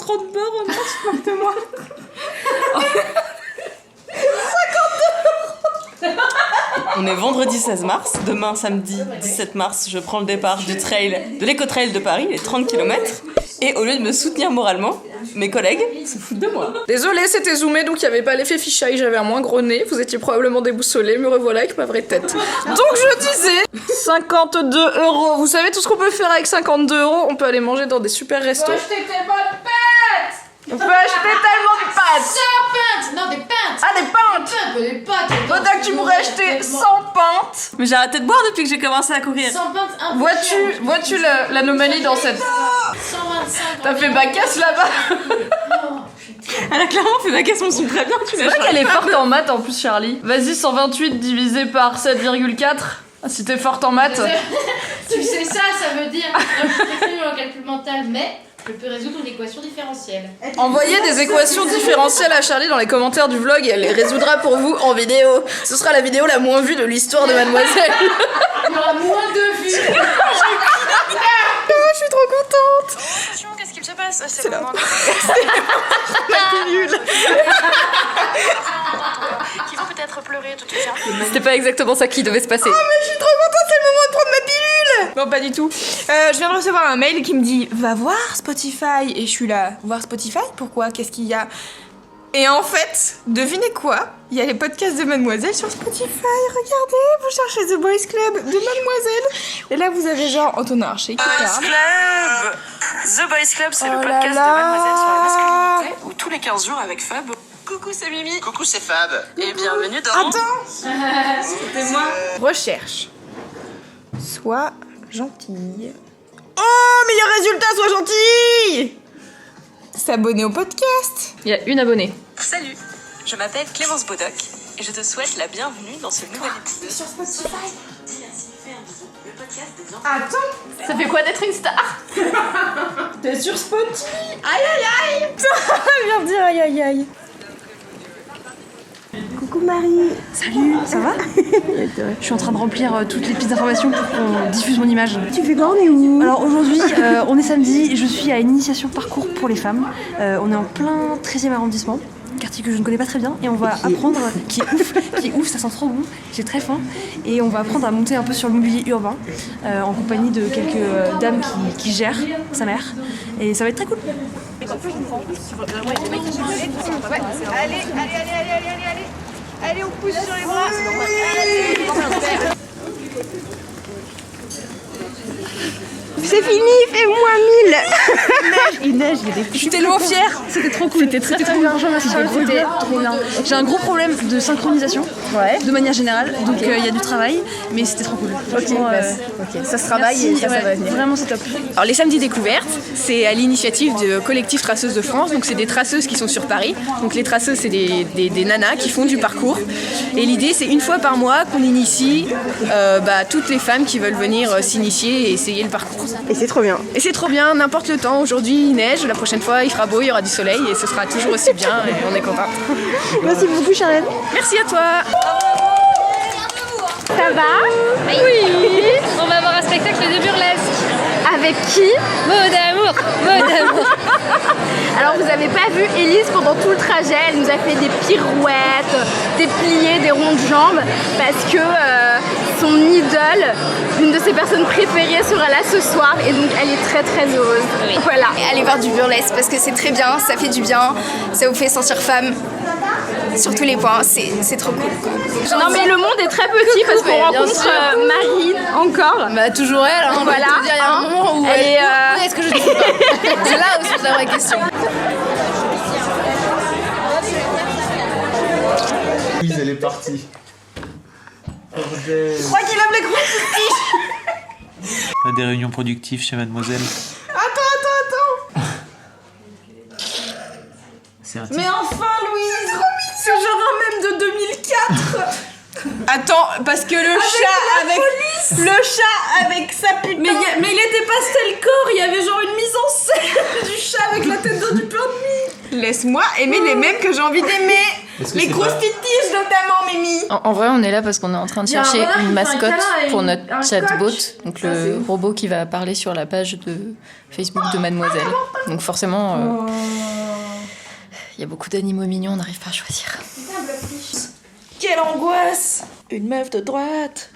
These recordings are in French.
trop de beurre, non, tu te moques de moi. On est vendredi 16 mars, demain samedi 17 mars, je prends le départ du trail, de l'éco-trail de Paris, les 30 km, et au lieu de me soutenir moralement, mes collègues se foutent de moi. Désolée, c'était zoomé, donc il n'y avait pas l'effet fisheye, j'avais un moins gros nez, vous étiez probablement déboussolés, me revoilà avec ma vraie tête. Donc je disais, 52 €, vous savez tout ce qu'on peut faire avec 52 €, on peut aller manger dans des super restos. Acheter tes bonnes pâtes. On peut acheter tellement de pâtes. 100 pintes. Non, des pintes. Ah, des pintes. Des pâtes. Faudra que tu pourrais acheter 100 pintes. Mais j'ai arrêté de boire depuis que j'ai commencé à courir. 100 pintes, un peu Vois-tu l'anomalie dans cette... 125. T'as fait bacasse là-bas. Elle a clairement fait ma question sont très bien, tu C'est vrai qu'elle est forte en maths en plus, Charlie. Vas-y, 128 divisé par 7,4. Si t'es forte en maths. Tu sais ça veut dire... Je suis très nulle en calcul mental, mais... Je peux résoudre une équation différentielle. Envoyez des équations différentielles à Charlie dans les commentaires du vlog et elle les résoudra pour vous en vidéo. Ce sera la vidéo la moins vue de l'histoire de Mademoiselle. Il y aura moins de vues. Je suis trop contente. Qu'est-ce qu'il se passe? C'est le moment de... La pilule. Qui vont peut-être pleurer tout ça. C'était pas exactement ça qui devait se passer. Oh mais je suis trop contente, c'est le moment de prendre ma pilule. Non pas du tout. Je viens de recevoir un mail qui me dit va voir Spotify et je suis là. Voir Spotify? Pourquoi? Qu'est-ce qu'il y a? Et en fait, devinez quoi? Il y a les podcasts de Mademoiselle sur Spotify. Regardez, vous cherchez The Boys Club de Mademoiselle. Et là vous avez genre Antonin Archer qui parle. Club. The Boys Club, c'est le Oh podcast là là. de Mademoiselle sur la masculinité où tous les 15 jours avec Fab. Coucou, c'est Mimi. Coucou, c'est Fab. Et bienvenue dans... Attends. C'était moi. Recherche. Sois gentille. Oh, meilleur résultat, sois gentille. S'abonner au podcast. Il y a une abonnée. Salut, je m'appelle Clémence Bodoc et je te souhaite la bienvenue dans ce nouvel épisode. Sur Spotify. Le podcast des enfants. Attends. Ça fait quoi d'être une star? T'es sur Spotify. Aïe aïe aïe. Viens me dire aïe aïe aïe. Coucou Marie. Salut, ça va? Je suis en train de remplir toutes les pistes d'informations pour qu'on diffuse mon image. Tu fais quoi? On est où? Alors aujourd'hui, on est samedi et je suis à une initiation parcours pour les femmes. On est en plein 13e arrondissement, quartier que je ne connais pas très bien, et on va apprendre, qui est ouf, ça sent trop bon, j'ai très faim, et on va apprendre à monter un peu sur le mobilier urbain, en compagnie de quelques dames qui gèrent sa mère, et ça va être très cool. Allez, on pousse sur les bras. C'est fini, fais-moi 1000. Il neige, il y a des... Je suis tellement fière, c'était trop cool. C'était trop bien, c'était trop bien. J'ai un gros problème de synchronisation, de manière générale, donc il y a du travail, mais c'était trop cool. Ok, ça se travaille Merci, et ça va venir. Vraiment c'est top. Alors les samedis découvertes, c'est à l'initiative de Collectif Traceuses de France, donc c'est des traceuses qui sont sur Paris. Donc les traceuses, c'est des nanas qui font du parcours. Et l'idée, c'est une fois par mois qu'on initie toutes les femmes qui veulent venir s'initier et essayer le parcours. Et c'est trop bien. Et c'est trop bien, n'importe le temps. Aujourd'hui, il neige, la prochaine fois, il fera beau, il y aura du soleil et ce sera toujours aussi bien et on est content. Merci beaucoup Charlotte. Merci à toi. Ça va? Oui. On va avoir un spectacle de burlesque. Avec qui? Mot d'amour. Mot d'amour. Alors vous avez pas vu Élise pendant tout le trajet, elle nous a fait des pirouettes, des pliés, des ronds de jambes parce que son idole, une de ses personnes préférées sera là ce soir et donc elle est très très heureuse. Oui. Voilà. Allez voir du burlesque parce que c'est très bien, ça fait du bien, ça vous fait sentir femme sur tous les points, c'est trop cool. Non mais le monde est très petit parce qu'on rencontre Marine encore. Bah toujours elle, hein, voilà. Il y a un moment où elle est... où est-ce que je dis pas? C'est là où c'est la vraie question. Lise, elle est partie. Bordel. Je crois qu'il aime les gros petits. On a des réunions productives chez Mademoiselle. Attends. C'est un Mais enfin Louise, c'est genre un même de 2004. Attends, parce que le chat avec sa putain... Mais il était pastel-corps, il y avait genre une mise en scène du chat avec la tête d'eau du pain de mie. Laisse-moi aimer les mêmes que j'ai envie d'aimer. Les croustilles notamment, Mimi. En vrai, on est là parce qu'on est en train de chercher une mascotte pour notre chatbot, donc le robot qui va parler sur la page de Facebook de Mademoiselle. Donc forcément, il y a beaucoup d'animaux mignons, on n'arrive pas à choisir. Quelle angoisse! Une meuf de droite.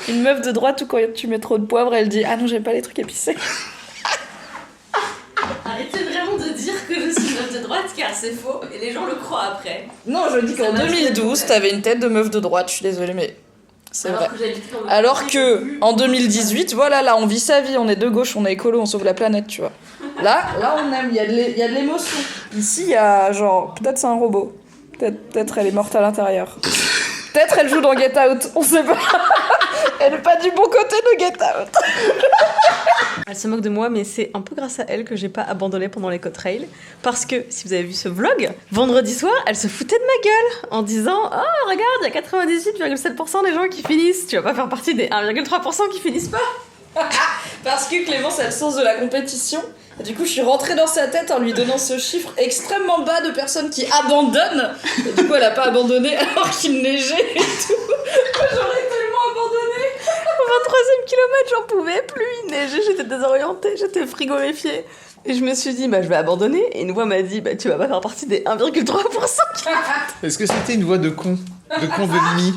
Une meuf de droite où quand tu mets trop de poivre, elle dit « Ah non, j'aime pas les trucs épicés ». Arrêtez vraiment de dire que je suis meuf de droite car c'est faux et les gens le croient après. Non, je dis qu'en 2012, t'avais une tête de meuf de droite, je suis désolée, mais c'est vrai. Alors que en 2018, voilà, là, on vit sa vie, on est de gauche, on est écolo, on sauve la planète, tu vois. Là, on aime, il y a de l'émotion. Ici, il y a genre, peut-être c'est un robot. Peut-être elle est morte à l'intérieur. Peut-être elle joue dans Get Out, on sait pas. Elle est pas du bon côté de Get Out. Elle se moque de moi, mais c'est un peu grâce à elle que j'ai pas abandonné pendant les cotrails. Parce que, si vous avez vu ce vlog, vendredi soir, elle se foutait de ma gueule en disant « Oh, regarde, il y a 98,7% des gens qui finissent. Tu vas pas faire partie des 1,3% qui finissent pas. » Parce que Clémence a le sens de la compétition. Et du coup, je suis rentrée dans sa tête en lui donnant ce chiffre extrêmement bas de personnes qui abandonnent. Et du coup, elle a pas abandonné alors qu'il neigeait et tout. Moi, j'aurais tellement abandonné. Au 23e kilomètre, j'en pouvais plus. Il neigeait, j'étais désorientée, j'étais frigorifiée. Et je me suis dit, bah, je vais abandonner. Et une voix m'a dit, bah, tu vas pas faire partie des 1,3%. Est-ce que c'était une voix de con? De con de Mimi?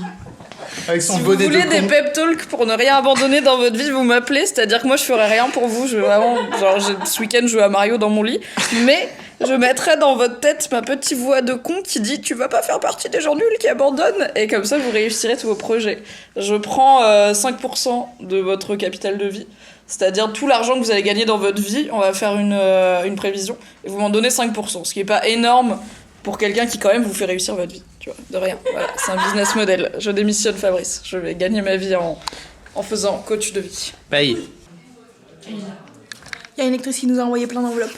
Avec son Si vous bonnet voulez de des con. pep talks pour ne rien abandonner dans votre vie, vous m'appelez. C'est-à-dire que moi, je ferai rien pour vous. Je vais vraiment, genre, ce week-end, je joue à Mario dans mon lit. Mais je mettrai dans votre tête ma petite voix de con qui dit tu vas pas faire partie des gens nuls qui abandonnent. Et comme ça, vous réussirez tous vos projets. Je prends 5% de votre capital de vie. C'est-à-dire tout l'argent que vous allez gagner dans votre vie, on va faire une prévision. Et vous m'en donnez 5%. Ce qui est pas énorme pour quelqu'un qui, quand même, vous fait réussir votre vie. Tu vois, de rien. Voilà, c'est un business model. Je démissionne, Fabrice. Je vais gagner ma vie en faisant coach de vie. Paye. Il y a une lectrice qui nous a envoyé plein d'enveloppes.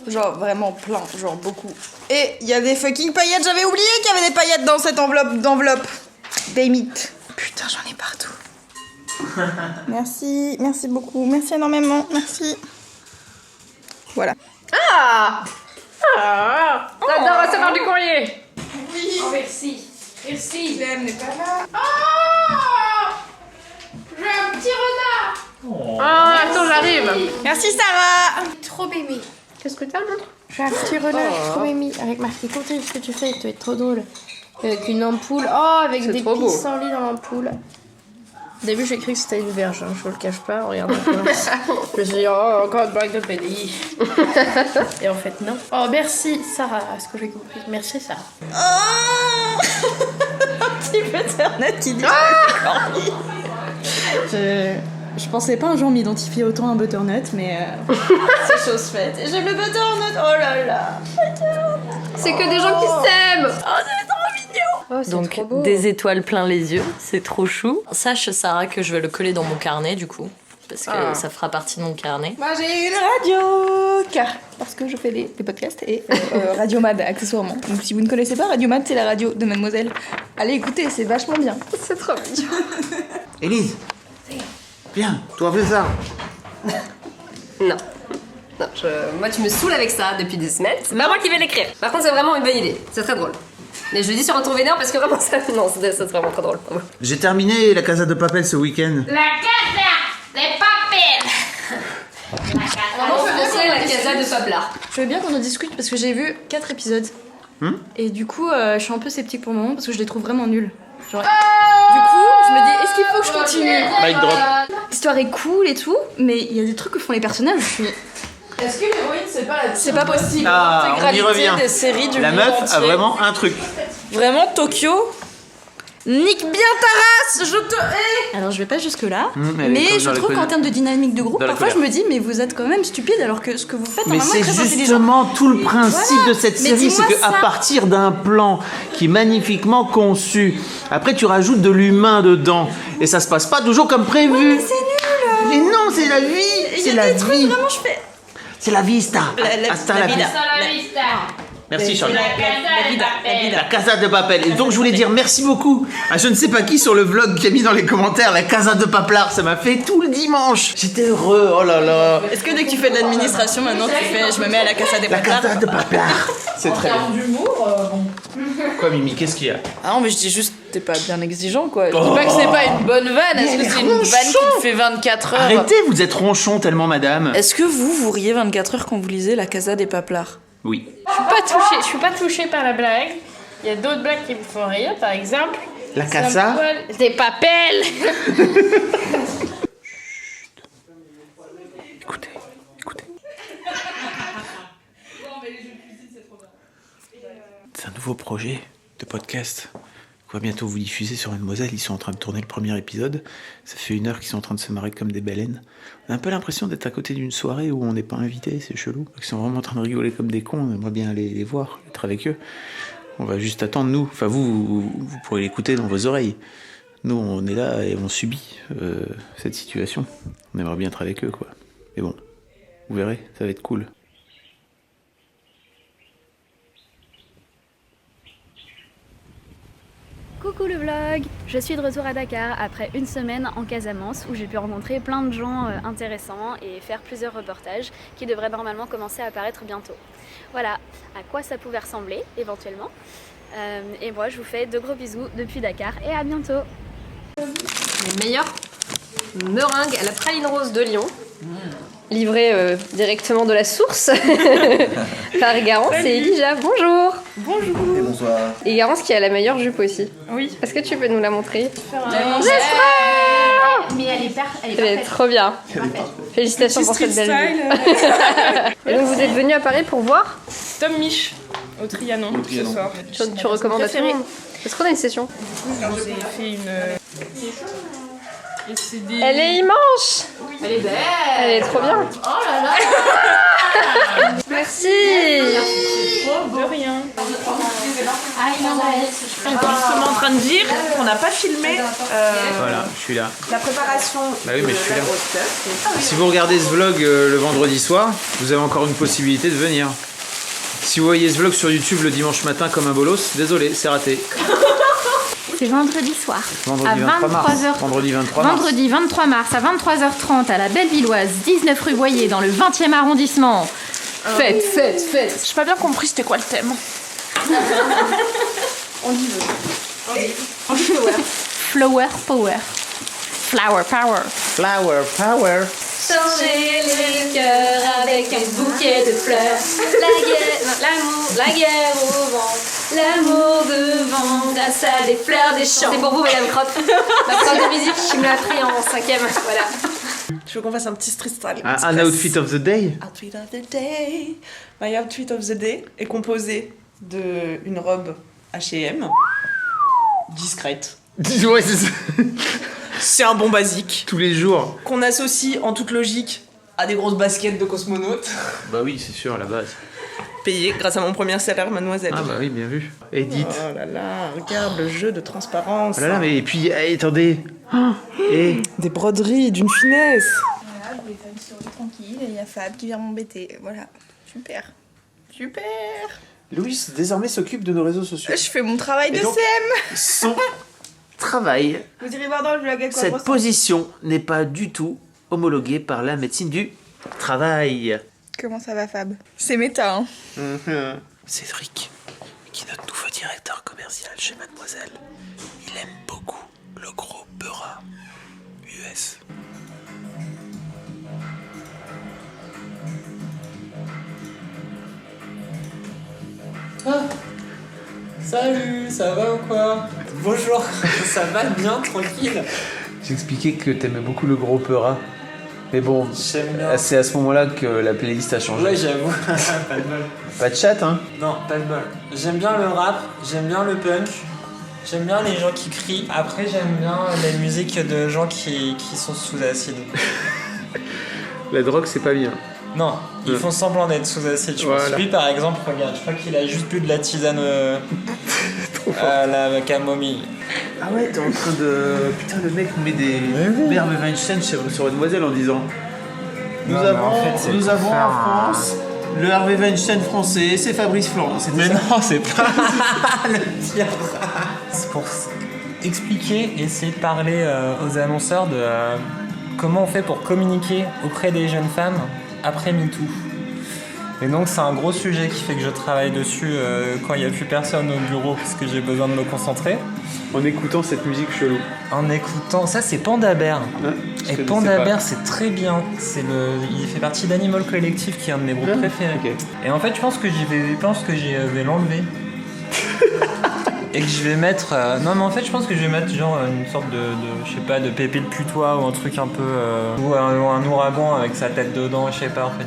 Genre, vraiment plein. Genre, beaucoup. Et il y a des fucking paillettes, j'avais oublié qu'il y avait des paillettes dans cette enveloppe. Damn it. Putain, j'en ai partout. Merci, merci beaucoup, merci énormément, merci. Voilà. J'adore recevoir du courrier. Oui. Oh, merci. Merci. Clem n'est pas là. J'ai un petit renard. Ah, attends, j'arrive. Merci Sarah. Trop bébé. Qu'est-ce que t'as, l'autre? J'ai un petit renard trop mimi. Avec marqué continue ce que tu fais, ça va être trop drôle. Avec une ampoule. Oh, avec C'est des trop beau. pissenlits dans l'ampoule. Au début, j'ai cru que c'était une verge, hein, je vous le cache pas, regarde. Je me suis dit, oh, encore une blague de pédie. Et en fait, non. Oh, merci, Sarah, à ce que j'ai compris. Merci, Sarah. Un petit Internet qui dit je pensais pas un jour m'identifier autant à un butternut, mais c'est chose faite. Et j'aime le butternut, oh là là. C'est que des gens qui s'aiment. Oh, c'est trop mignon. Oh, c'est Donc, trop beau. des étoiles plein les yeux, c'est trop chou. Sache, Sarah, que je vais le coller dans mon carnet, du coup. Parce que ça fera partie de mon carnet. Moi j'ai une radio parce que je fais des podcasts et Radio Mad accessoirement. Donc si vous ne connaissez pas, Radio Mad c'est la radio de Mademoiselle. Allez écoutez, c'est vachement bien. C'est trop mignon. Élise, viens, toi fais ça. Non. Non, moi tu me saoules avec ça depuis des semaines. C'est pas moi qui vais l'écrire. Par contre, c'est vraiment une bonne idée. C'est très drôle. Mais je le dis sur un ton vénère parce que vraiment ça. Non, ça c'est vraiment très drôle. J'ai terminé la Casa de Papel ce week-end. La casa des papels. Vraiment, je sais la casa de Papelard. Je veux bien qu'on en discute parce que j'ai vu 4 épisodes. Et du coup, je suis un peu sceptique pour le moment parce que je les trouve vraiment nuls. Genre, du coup, je me dis, est-ce qu'il faut que je continue? Mic drop. L'histoire est cool et tout, mais il y a des trucs que font les personnages. Je suis... Est-ce que l'héroïne, c'est pas la C'est pas possible. Ah, on y L'intégralité revient. des séries du La monde meuf entier. a vraiment un truc. Vraiment, Tokyo, nique bien ta race, je te hais. Alors je vais pas jusque là, mais mais je trouve qu'en termes de dynamique de groupe, Dans la parfois je colère. me dis mais vous êtes quand même stupide alors que ce que vous faites Mais normalement c'est est très intelligent. justement tout le principe de cette Mais série, c'est dis-moi qu'à ça. partir d'un plan qui est magnifiquement conçu, après tu rajoutes de l'humain dedans, et ça se passe pas toujours comme prévu. Mais c'est nul. Mais non, c'est la vie, Il c'est y a la des trucs vie. vraiment je fais. C'est la vista. Hasta la vista. Hasta la vista. Merci Charlie. La La Casa de Papel. Et donc je voulais dire merci beaucoup à je ne sais pas qui sur le vlog qui a mis dans les commentaires la Casa de Paplar. Ça m'a fait tout le dimanche. J'étais heureux, oh là là. Est-ce que dès que tu fais de l'administration, maintenant tu fais je me mets à la Casa des La Paplards? Casa de Paplar. C'est très bien. d'humour, bon. Quoi Mimi, qu'est-ce qu'il y a? Ah non, mais je dis juste, t'es pas bien exigeant quoi. Je Oh. dis pas que c'est pas une bonne vanne, est-ce que c'est une vanne qui te fait 24 heures? Arrêtez, vous êtes ronchon tellement madame. Est-ce que vous riez 24 heures quand vous lisez La Casa des Paplards? Oui. Je suis pas touchée par la blague. Il y a d'autres blagues qui me font rire, par exemple. La Casa Des papels. Écoutez. C'est un nouveau projet de podcast qu'on va bientôt vous diffuser sur Mademoiselle. Ils sont en train de tourner le premier épisode. Ça fait 1 heure qu'ils sont en train de se marrer comme des baleines. On a un peu l'impression d'être à côté d'une soirée où on n'est pas invité, c'est chelou. Ils sont vraiment en train de rigoler comme des cons, on aimerait bien aller les voir, être avec eux. On va juste attendre, nous. Enfin, vous pourrez l'écouter dans vos oreilles. Nous, on est là et on subit cette situation. On aimerait bien être avec eux, quoi. Mais bon, vous verrez, ça va être cool. Coucou le vlog, je suis de retour à Dakar après une semaine en Casamance où j'ai pu rencontrer plein de gens intéressants et faire plusieurs reportages qui devraient normalement commencer à apparaître bientôt. Voilà à quoi ça pouvait ressembler éventuellement. Et moi je vous fais de gros bisous depuis Dakar et à bientôt. Les meilleures meringues à la praline rose de Lyon. Livrées directement de la source par Garance et Elijah. Bonjour. Bonjour. Et bonsoir. Et Garance qui a la meilleure jupe aussi. Oui. Est-ce que tu peux nous la montrer? Mais elle est Elle est trop bien. Félicitations pour cette belle jupe. Et donc vous êtes venu à Paris pour voir Tom Mich au Trianon ce soir. Tu recommandes à tout le monde? Est-ce qu'on a une session? J'ai fait une... Elle est immense. Elle est belle. Elle est trop bien. Oh là là. Merci. De rien. On est justement en train de dire qu'on n'a pas filmé Voilà, je suis là. la préparation. Bah oui, mais je suis là. Si vous regardez ce vlog le vendredi soir, vous avez encore une possibilité de venir. Si vous voyez ce vlog sur YouTube le dimanche matin comme un bolos, désolé, c'est raté. C'est vendredi soir. Vendredi à 23 mars. 23h. Vendredi 23 mars. Vendredi 23 mars à 23h30 à la Bellevilloise, 19 rue Boyer dans le 20e arrondissement. Fête. J'ai pas bien compris c'était quoi le thème. On y veut. Flower power. Flower power. Flower power. Changer les cœurs avec un bouquet de fleurs. La guerre au vent, l'amour devant, grâce à des fleurs des champs. C'est pour vous, Madame Crotte. Ma prof de musique qui me l'a appris en 5e. Voilà. Je veux qu'on fasse un petit street style. Un outfit of the day. Outfit of the day. My outfit of the day est composé d'une robe H&M discrète. Ouais, c'est ça. C'est un bon basique. Tous les jours. Qu'on associe en toute logique à des grosses baskets de cosmonautes. Bah oui, c'est sûr, à la base. Payé grâce à mon premier salaire, mademoiselle. Ah bah oui, bien vu. Edith. Oh là là, regarde le jeu de transparence. Oh là là, mais et puis, attendez. Des broderies d'une finesse. Voilà, je vais faire une story tranquille et il y a Fab qui vient m'embêter. Voilà, super. Super. Louis désormais s'occupe de nos réseaux sociaux. Je fais mon travail de Et donc, CM. Son travail. Vous irez voir dans le vlog à quoi Cette ressemble. position n'est pas du tout homologuée par la médecine du travail. Comment ça va Fab? C'est méta, hein. Cédric, qui est notre nouveau directeur commercial chez Mademoiselle, il aime beaucoup le gros beurre US. Salut, ça va ou quoi? Bonjour, ça va bien, tranquille. J'expliquais que t'aimais beaucoup le gros Peura. Mais bon, c'est à ce moment-là que la playlist a changé. Ouais, j'avoue, pas de bol. Pas de chat, hein? Non, pas de bol. J'aime bien le rap, j'aime bien le punk, j'aime bien les gens qui crient. Après, j'aime bien les musiques de gens qui sont sous acide. La drogue, c'est pas bien. Non, ils font semblant d'être sous acide, je pense. Lui, par exemple, regarde, je crois qu'il a juste bu de la tisane à la camomille. Ah ouais, t'es en train de... Putain, le mec met des Merve Weinstein sur Mademoiselle en disant... Nous avons en France Le Harvey Weinstein français, c'est Fabrice Florent. Mais non, c'est pas le pire. C'est pour expliquer, essayer de parler aux annonceurs de comment on fait pour communiquer auprès des jeunes femmes après MeToo. Et donc c'est un gros sujet qui fait que je travaille dessus quand il n'y a plus personne au bureau parce que j'ai besoin de me concentrer. En écoutant cette musique chelou. En écoutant... Ça c'est Panda Bear. Et Panda Bear c'est très bien. Il fait partie d'Animal Collective qui est un de mes groupes préférés. Okay. Et en fait je pense que je vais l'enlever. Et que je vais mettre... Non mais en fait je pense que je vais mettre genre une sorte de je sais pas, de Pépé le putois ou un truc un peu... ou un ouragan avec sa tête dedans, je sais pas en fait.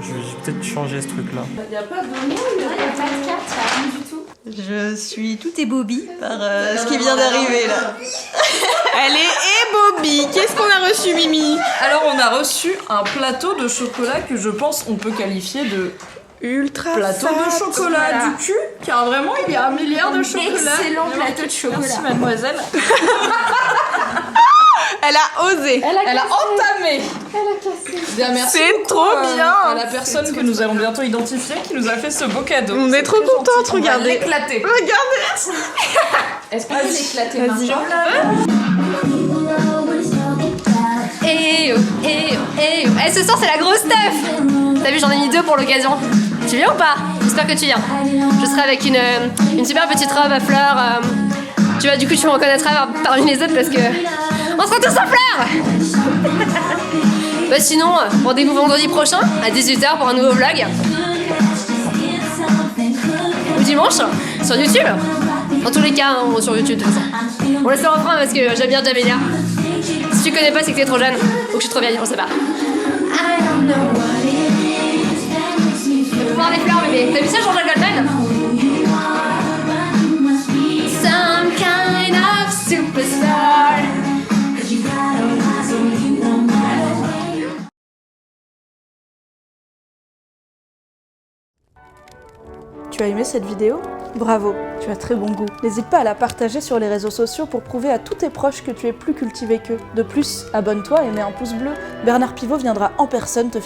Je vais peut-être changer ce truc là. Il n'y a pas de nom, il n'y a pas de carte, rien du tout. Je suis tout ébobie par ce qui vient d'arriver là. Elle est ébobie. Qu'est-ce qu'on a reçu, Mimi? Alors on a reçu un plateau de chocolat que je pense on peut qualifier de ultra plateau de chocolat du cul, car vraiment il y a 1 milliard de chocolat. Excellent plateau de chocolat. Merci mademoiselle. Elle a osé. Elle a entamé. Elle a cassé. Bien, merci. C'est trop bien. À la personne que nous allons bientôt identifier qui nous a fait ce beau cadeau. On est trop contente, regardez. On va l'éclater. Regardez. Est-ce qu'on peut l'éclater maintenant? Eh oh, eh oh, eh oh. Eh, ce soir c'est la grosse teuf. T'as vu, j'en ai mis 2 pour l'occasion. Tu viens ou pas? J'espère que tu viens. Je serai avec une super petite robe à fleurs. Tu vois, du coup tu me reconnaîtras parmi les autres parce que on sera tous en fleurs. Bah sinon, rendez-vous vendredi prochain à 18h pour un nouveau vlog. Ou dimanche sur YouTube. Dans tous les cas, sur YouTube de toute façon. On laisse le refrain parce que j'aime bien Jamelia. Si tu connais pas, c'est que t'es trop jeune. Ou que je suis trop vieille, on sait pas. Le pouvoir des fleurs, bébé. T'as vu ça, Jean-Jacques Goldman? Some kind of superstar. Tu as aimé cette vidéo? Bravo, tu as très bon goût. N'hésite pas à la partager sur les réseaux sociaux pour prouver à tous tes proches que tu es plus cultivé qu'eux. De plus, abonne-toi et mets un pouce bleu. Bernard Pivot viendra en personne te féliciter.